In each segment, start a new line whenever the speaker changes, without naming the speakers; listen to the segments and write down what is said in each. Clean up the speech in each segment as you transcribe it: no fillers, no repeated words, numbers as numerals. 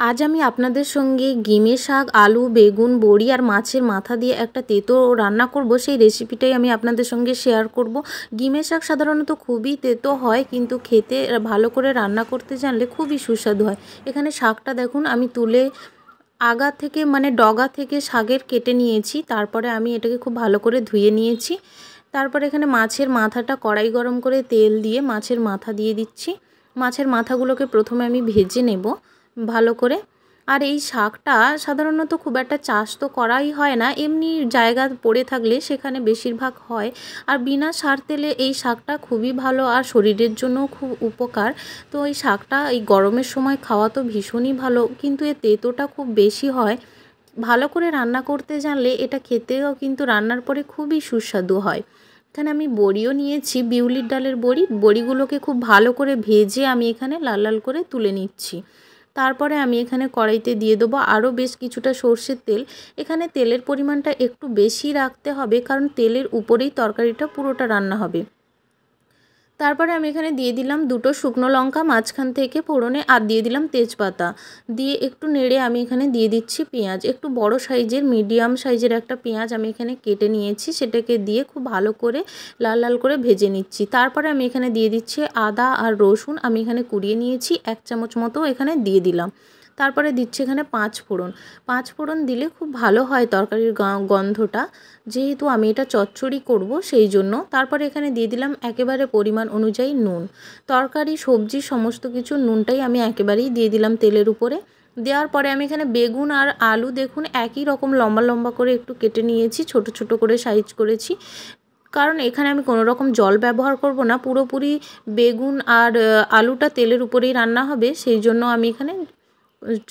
আজ আমি আপনাদের সঙ্গে গিমে শাক, আলু, বেগুন, বড়ি আর মাছের মাথা দিয়ে একটা তেঁতো রান্না করব। সেই রেসিপিটাই আমি আপনাদের সঙ্গে শেয়ার করব। গিমে শাক সাধারণত খুবই তেঁতো হয়, কিন্তু খেতে ভালো করে রান্না করতে জানলে খুবই সুস্বাদু হয়। এখানে শাকটা দেখুন আমি তুলে আগা থেকে ডগা থেকে শাকের কেটে নিয়েছি। তারপরে আমি এটাকে খুব ভালো করে ধুয়ে নিয়েছি। তারপরে এখানে মাছের মাথাটা কড়াই গরম করে তেল দিয়ে মাছের মাথা দিয়ে দিচ্ছি। মাছের মাথাগুলোকে প্রথমে আমি ভেজে নেব ভালো করে। আর এই শাকটা সাধারণত খুব একটা চাষ তো করাই হয় না, এমনি জায়গা পড়ে থাকলে সেখানে বেশিরভাগ হয়। আর বিনা সার তেলে এই শাকটা খুবই ভালো আর শরীরের জন্য খুব উপকার। তো এই শাকটা এই গরমের সময় খাওয়া তো ভীষণই ভালো, কিন্তু এর তেঁতোটা খুব বেশি হয়। ভালো করে রান্না করতে জানলে এটা খেতেও কিন্তু রান্নার পরে খুবই সুস্বাদু হয়। এখানে আমি বড়িও নিয়েছি, বিউলির ডালের বড়ি। বড়িগুলোকে খুব ভালো করে ভেজে আমি এখানে লাল লাল করে তুলে নিচ্ছি। তারপরে আমি এখানে কড়াইতে দিয়ে দেবো আরও বেশ কিছুটা সর্ষের তেল। এখানে তেলের পরিমাণটা একটু বেশি রাখতে হবে, কারণ তেলের উপরেই তরকারিটা পুরোটা রান্না হবে। তারপরে আমি এখানে দিয়ে দিলাম দুটো শুকনো লঙ্কা মাঝখান থেকে ফোড়নে, আর দিয়ে দিলাম তেজপাতা। দিয়ে একটু নেড়ে আমি এখানে দিয়ে দিচ্ছি পেঁয়াজ। একটু বড় সাইজের মিডিয়াম সাইজের একটা পেঁয়াজ আমি এখানে কেটে নিয়েছি, সেটাকে দিয়ে খুব ভালো করে লাল লাল করে ভেজে নিচ্ছি। তারপরে আমি এখানে দিয়ে দিচ্ছি আদা আর রসুন, আমি এখানে কুড়িয়ে নিয়েছি, 1 চামচ মতো এখানে দিয়ে দিলাম। তারপরে দিচ্ছি এখানে 5 ফোড়ন। 5 ফোড়ন দিলে খুব ভালো হয় তরকারির গন্ধটা, যেহেতু আমি এটা চচ্চড়ি করব সেই জন্য। তারপরে এখানে দিয়ে দিলাম একেবারে পরিমাণ অনুযায়ী নুন। তরকারি সবজি সমস্ত কিছু নুনটাই আমি একেবারেই দিয়ে দিলাম তেলের উপরে। দেওয়ার পরে আমি এখানে বেগুন আর আলু দেখুন একই রকম লম্বা লম্বা করে একটু কেটে নিয়েছি, ছোট ছোট করে সাইজ করেছি। কারণ এখানে আমি কোনো রকম জল ব্যবহার করব না, পুরোপুরি বেগুন আর আলুটা তেলের উপরেই রান্না হবে, সেই জন্য আমি এখানে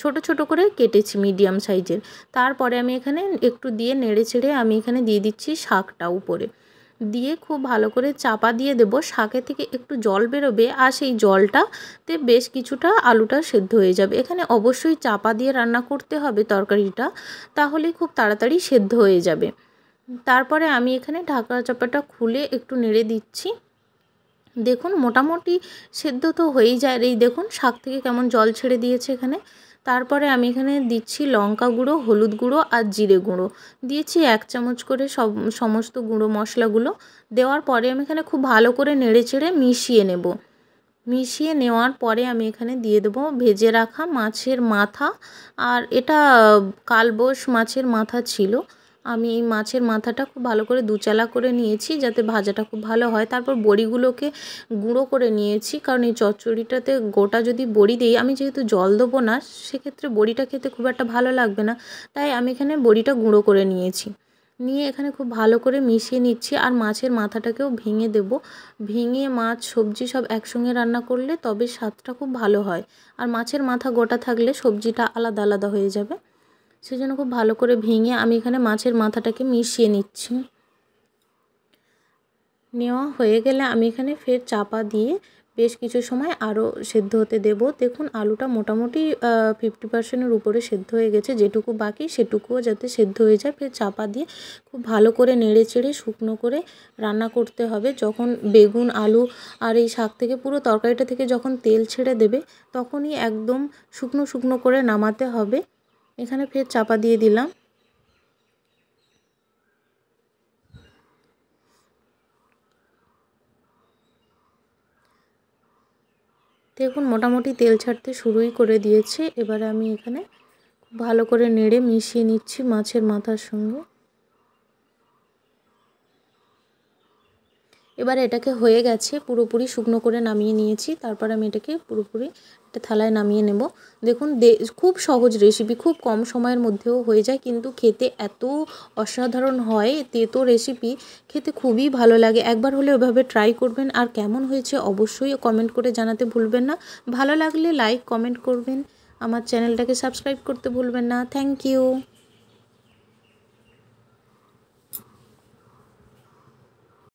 ছোট ছোট করে কেটেছি মিডিয়াম সাইজের। তারপরে আমি এখানে একটু দিয়ে নেড়ে চেড়ে আমি এখানে দিয়ে দিচ্ছি শাকটা উপরে দিয়ে খুব ভালো করে চাপা দিয়ে দেবো। শাকের থেকে একটু জল বেরোবে আর সেই জলটাতে বেশ কিছুটা আলুটা সেদ্ধ হয়ে যাবে। এখানে অবশ্যই চাপা দিয়ে রান্না করতে হবে তরকারিটা, তাহলেই খুব তাড়াতাড়ি সেদ্ধ হয়ে যাবে। তারপরে আমি এখানে ঢাকা চাপাটা খুলে একটু নেড়ে দিচ্ছি। দেখুন মোটামুটি সেদ্ধ তো হয়েই যায়। এই দেখুন শাক থেকে কেমন জল ছেড়ে দিয়েছে এখানে। তারপরে আমি এখানে দিচ্ছি লঙ্কা গুঁড়ো, হলুদ গুঁড়ো আর জিরে গুঁড়ো। দিয়েছি 1 চামচ করে সমস্ত গুঁড়ো মশলাগুলো। দেওয়ার পরে আমি এখানে খুব ভালো করে নেড়ে চেড়ে মিশিয়ে নেব। মিশিয়ে নেওয়ার পরে আমি এখানে দিয়ে দেবো ভেজে রাখা মাছের মাথা। আর এটা কালবোশ মাছের মাথা ছিল। আমি এই মাছের মাথাটা খুব ভালো করে দুচালা করে নিয়েছি, যাতে ভাজাটা খুব ভালো হয়। তারপর বড়িগুলোকে গুঁড়ো করে নিয়েছি, কারণ এই চচ্চড়িটাতে গোটা যদি বড়ি দিই, আমি যেহেতু জল দেবো না, সেক্ষেত্রে বড়িটা খেতে খুব একটা ভালো লাগবে না, তাই আমি এখানে বড়িটা গুঁড়ো করে নিয়েছি। নিয়ে এখানে খুব ভালো করে মিশিয়ে নিচ্ছি। আর মাছের মাথাটাকেও ভেঙে দেব। ভেঙে মাছ সবজি সব একসঙ্গে রান্না করলে তবে স্বাদটা খুব ভালো হয়। আর মাছের মাথা গোটা থাকলে সবজিটা আলাদা আলাদা হয়ে যাবে। সেজন্য খুব ভালো করে ভেঙে আমি এখানে মাছের মাথাটাকে মিশিয়ে নিচ্ছি। নেওয়া হয়ে গেলে আমি এখানে ফের চাপা দিয়ে বেশ কিছু সময় আরও সেদ্ধ হতে দেব। দেখুন আলুটা মোটামুটি 50%-এর উপরে সেদ্ধ হয়ে গেছে, যেটুকু বাকি সেটুকুও যাতে সেদ্ধ হয়ে যায়। ফের চাপা দিয়ে খুব ভালো করে নেড়ে চেড়ে শুকনো করে রান্না করতে হবে। যখন বেগুন, আলু আর এই শাক থেকে পুরো তরকারিটা থেকে যখন তেল ছেড়ে দেবে, তখনই একদম শুকনো শুকনো করে নামাতে হবে। এখানে ফের চাপা দিয়ে দিলাম। দেখুন মোটামুটি তেল ছাড়তে শুরুই করে দিয়েছে। এবারে আমি এখানে খুব ভালো করে নেড়ে মিশিয়ে নিচ্ছি মাছের মাথার সঙ্গে। এবারে এটাকে হয়ে গেছে, পুরোপুরি শুকনো করে নামিয়ে নিয়েছি। তারপর আমি এটাকে পুরোপুরি একটা থালায় নামিয়ে নেব। দেখুন খুব সহজ রেসিপি, খুব কম সময়ের মধ্যেও হয়ে যায়, কিন্তু খেতে এত অসাধারণ হয়। তেতো রেসিপি খেতে খুবই ভালো লাগে। একবার হলে ওইভাবে ট্রাই করবেন, আর কেমন হয়েছে অবশ্যই কমেন্ট করে জানাতে ভুলবেন না। ভালো লাগলে লাইক কমেন্ট করবেন, আমার চ্যানেলটাকে সাবস্ক্রাইব করতে ভুলবেন না। Thank you.